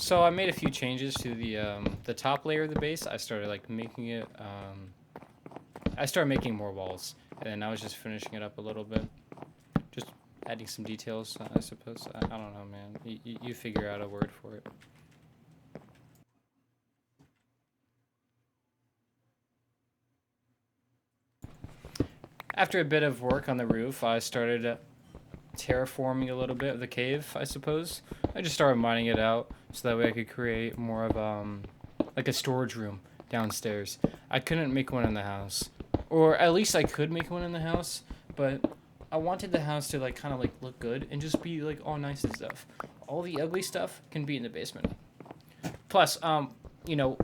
So I made a few changes to the top layer of the base. I started like making it. I started making more walls, and I was just finishing it up a little bit, just adding some details. I suppose. I don't know, man. You figure out a word for it. After a bit of work on the roof, I started terraforming a little bit of the cave. I suppose I just started mining it out so that way I could create more of like a storage room downstairs. I couldn't make one in the house, or at least I could make one in the house, but I wanted the house to like kind of like look good and just be like all nice and stuff. All the ugly stuff can be in the basement. Plus, you know,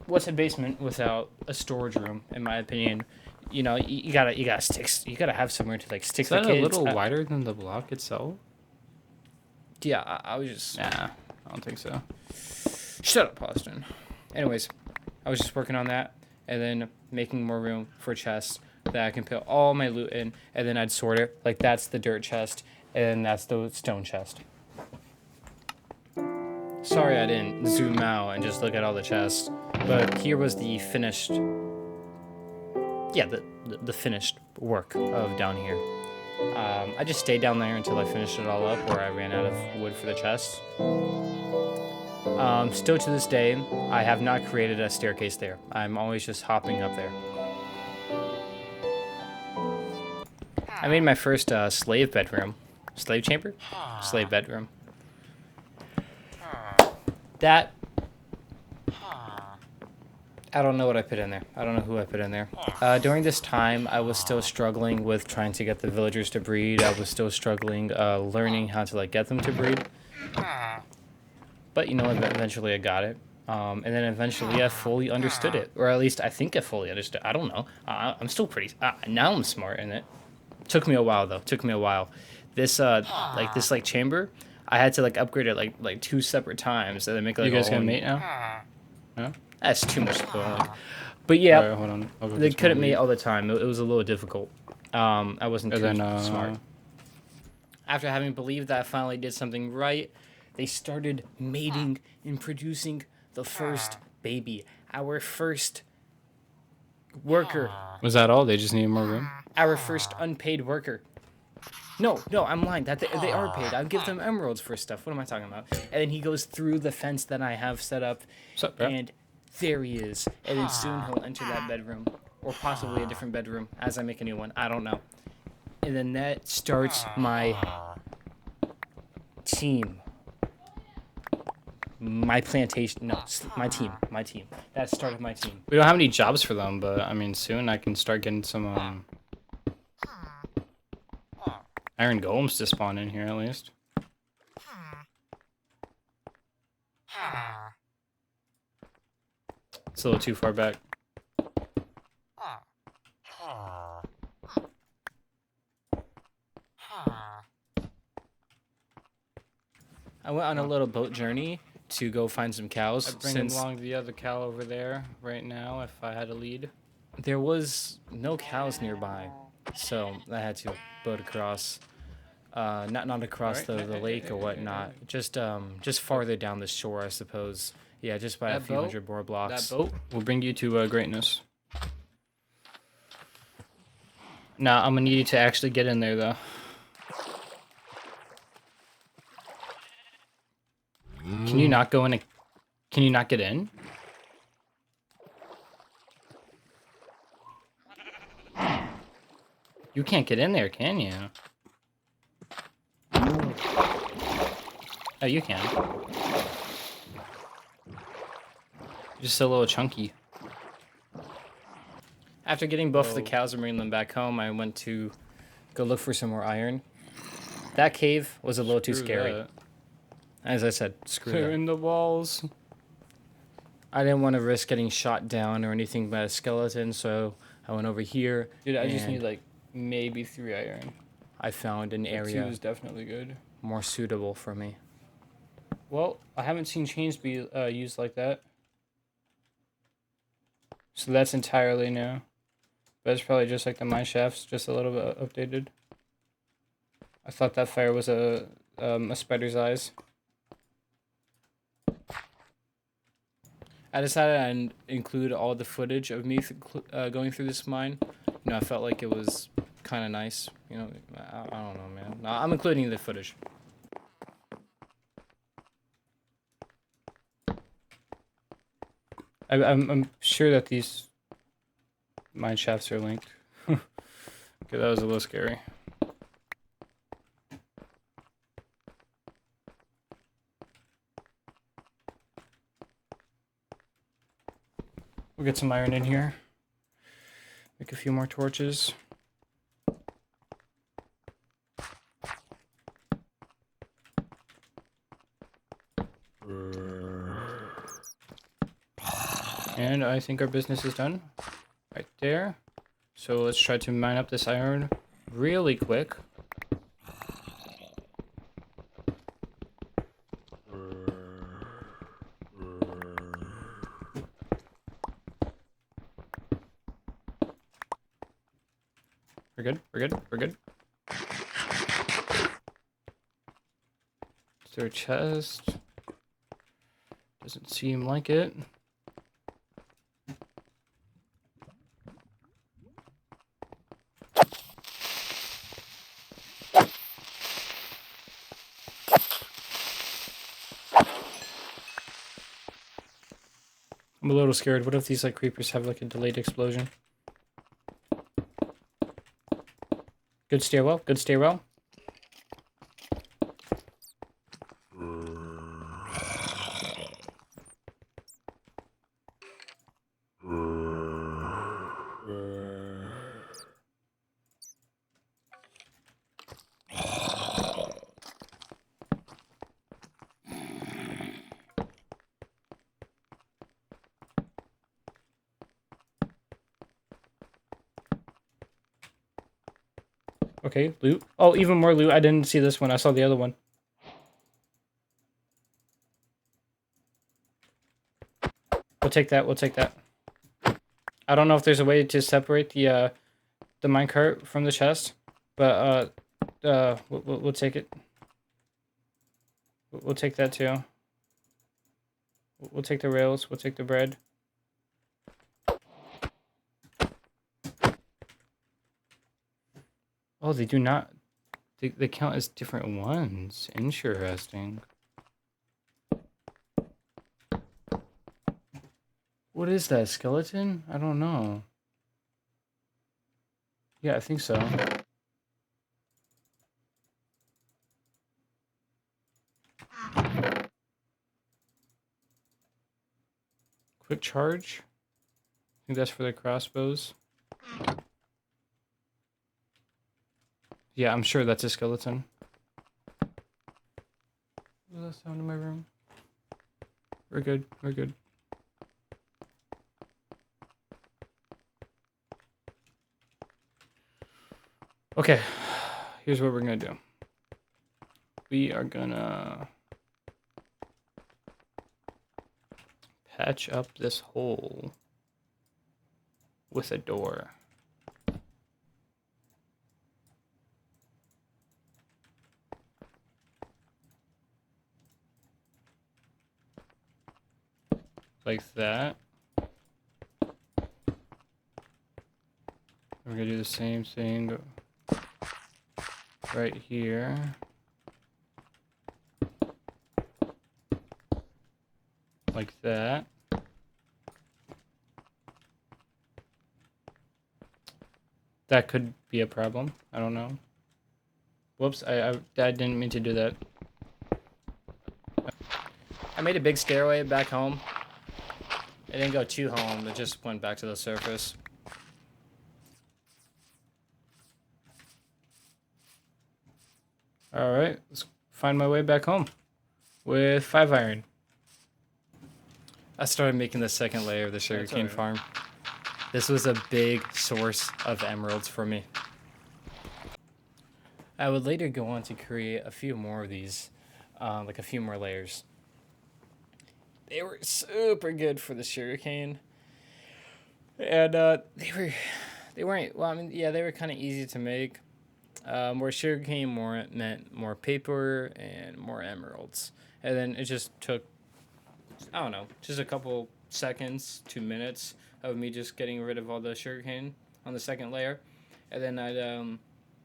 what's a basement without a storage room? In my opinion, you gotta stick. You gotta have somewhere to like stick Is the that a kids. little wider than the block itself? Yeah, I was just. Nah, I don't think so. Shut up, Austin. Anyways, I was just working on that and then making more room for chests that I can put all my loot in, and then I'd sort it. Like that's the dirt chest, and that's the stone chest. Sorry I didn't zoom out and just look at all the chests, but here was the finished. Yeah, the finished work of down here. I just stayed down there until I finished it all up, where I ran out of wood for the chest. Still to this day, I have not created a staircase there. I'm always just hopping up there. I made my first slave bedroom. Slave chamber? Slave bedroom. That... I don't know what I put in there. I don't know who I put in there. During this time, I was still struggling with trying to get the villagers to breed. I was still struggling learning how to like get them to breed. But you know, eventually I got it. And then eventually I fully understood it. Or at least I think I fully understood. I don't know. I'm still pretty... now I'm smart in it. Took me a while, though. Took me a while. This, this chamber, I had to, like, upgrade it, like 2 separate times. And then make, like, You guys gonna mate now? No? That's too much spoiling. But, yeah, Alright, hold on. they couldn't mate all the time. It was a little difficult. I wasn't too smart. After having believed that I finally did something right, they started mating and producing the first baby. Our first worker. Was that all? They just needed more room? Our first unpaid worker. No, I'm lying. That they are paid. I'll give them emeralds for stuff. What am I talking about? And then he goes through the fence that I have set up. What's up, bro? And there he is. And then soon he'll enter that bedroom. Or possibly a different bedroom as I make a new one. I don't know. And then that starts my team. My plantation. No, my team. That started my team. We don't have any jobs for them, but I mean, soon I can start getting some iron golems to spawn in here at least. It's a little too far back. I went on a little boat journey to go find some cows. I'd bring along the other cow over there right now if I had a lead. There was no cows nearby, so I had to boat across. Not across the lake or whatnot. Just farther down the shore, I suppose. Yeah, just by a few hundred more blocks. That boat will bring you to greatness. Now I'm gonna need you to actually get in there, though. Can you not go in? Can you not get in? You can't get in there, can you? Oh, you can. Just a little chunky. After getting both of the cows and bringing them back home, I went to go look for some more iron. That cave was a little too scary. That. As I said, screw Clear that. in the walls. I didn't want to risk getting shot down or anything by a skeleton, so I went over here. Dude, I just and need like maybe 3 iron. I found an 2 area is definitely good. more suitable for me. Well, I haven't seen chains be used like that. So that's entirely new. But it's probably just like the mine shafts, just a little bit updated. I thought that fire was a spider's eyes. I decided I'd include all the footage of me going through this mine. You know, I felt like it was kind of nice. You know, I don't know, man. No, I'm including the footage. I'm sure that these mine shafts are linked. Okay, that was a little scary. We'll get some iron in here. Make a few more torches. And I think our business is done. Right there. So let's try to mine up this iron really quick. We're good, we're good, we're good. Is there a chest? Doesn't seem like it. I'm a little scared. What if these like creepers have like a delayed explosion? Good stairwell, good stairwell. Okay, loot. Oh, even more loot. I didn't see this one. I saw the other one. We'll take that. We'll take that. I don't know if there's a way to separate the minecart from the chest, but we'll take it. We'll take that too. We'll take the rails. We'll take the bread. Oh, they do not. They count as different ones. Interesting. What is that, skeleton? I don't know. Yeah, I think so. Quick charge. I think that's for the crossbows. Yeah, I'm sure that's a skeleton. What was that sound in my room? We're good. We're good. Okay, here's what we're gonna do. We are gonna patch up this hole with a door. Like that. We're gonna do the same thing right here. Like that. That could be a problem. I don't know. Whoops, I didn't mean to do that. I made a big stairway back home. It didn't go to home, it just went back to the surface. Alright, let's find my way back home with 5 iron. I started making the second layer of the sugarcane farm. This was a big source of emeralds for me. I would later go on to create a few more of these, like a few more layers. They were super good for the sugarcane, and they weren't. Well, I mean, yeah, they were kind of easy to make. More sugarcane, meant more paper and more emeralds, and then it just took, I don't know, just a couple seconds, 2 minutes of me just getting rid of all the sugarcane on the second layer. And then I'd,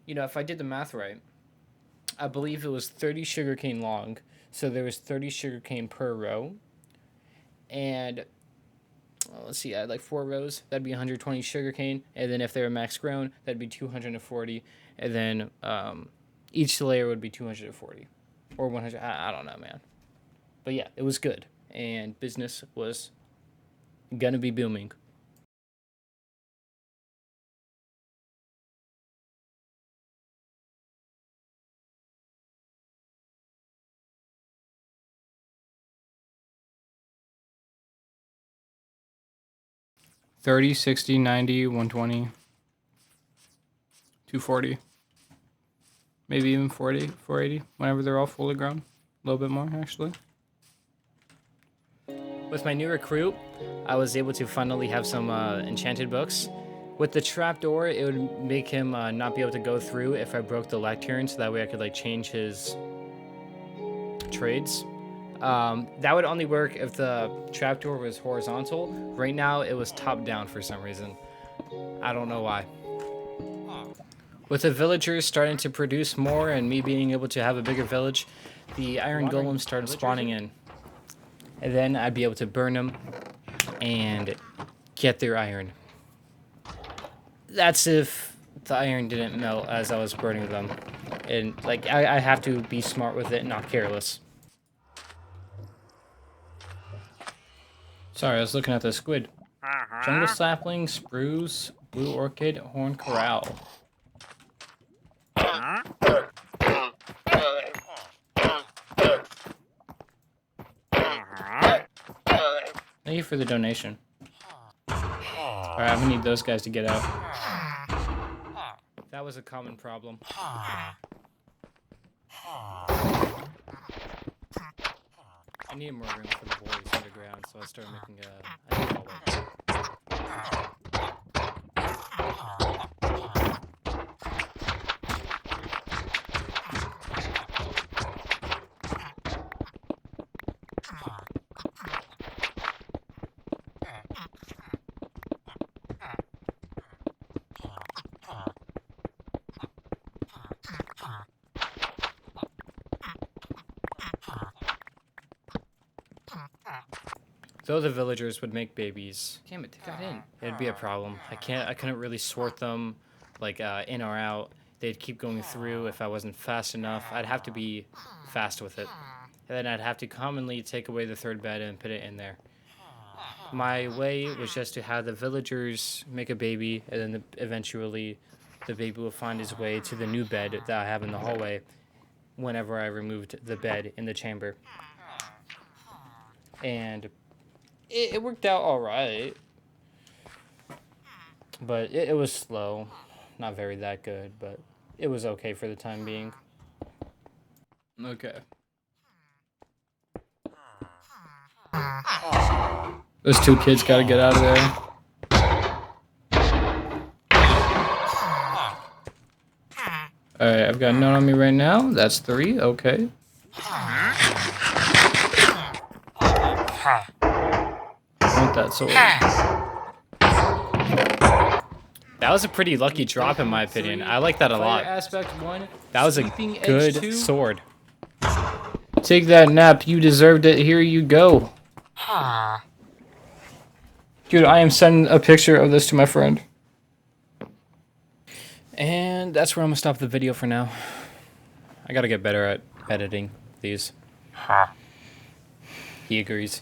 if I did the math right, I believe it was 30 sugarcane long. So there was 30 sugarcane per row. And let's see, I had like 4 rows. That'd be 120 sugarcane. And then if they were max grown, that'd be 240. And then each layer would be 240 or 100. I don't know, man. But yeah, it was good. And business was gonna be booming. $30, $60, $90, $120, $240, maybe even $40, $480, whenever they're all fully grown. A little bit more, actually. With my new recruit, I was able to finally have some enchanted books. With the trapdoor, it would make him not be able to go through if I broke the lectern, so that way I could like change his trades. That would only work if the trapdoor was horizontal. Right now, it was top down for some reason. I don't know why. With the villagers starting to produce more and me being able to have a bigger village, the iron golems started spawning in. And then I'd be able to burn them and get their iron. That's if the iron didn't melt as I was burning them. And like I have to be smart with it, not careless. Sorry, I was looking at the squid. Jungle sapling, spruce, blue orchid, horn corral. Thank you for the donation. Alright, I'm gonna need those guys to get out. That was a common problem. I needed more room for the boys underground, so I started making a hallway. Though the villagers would make babies, damn it, take that in. It'd be a problem. I couldn't really sort them, like in or out. They'd keep going through if I wasn't fast enough. I'd have to be fast with it, and then I'd have to commonly take away the third bed and put it in there. My way was just to have the villagers make a baby, and then eventually the baby will find his way to the new bed that I have in the hallway whenever I removed the bed in the chamber. And it worked out all right, but it was slow. Not very that good, but it was okay for the time being. Okay. Those 2 kids gotta get out of there. Alright, I've got none on me right now. That's 3, okay. I want that sword. That was a pretty lucky drop in my opinion. I like that a lot. That was a good sword. Take that nap. You deserved it. Here you go. Dude, I am sending a picture of this to my friend. And that's where I'm gonna stop the video for now. I gotta get better at editing these. He agrees.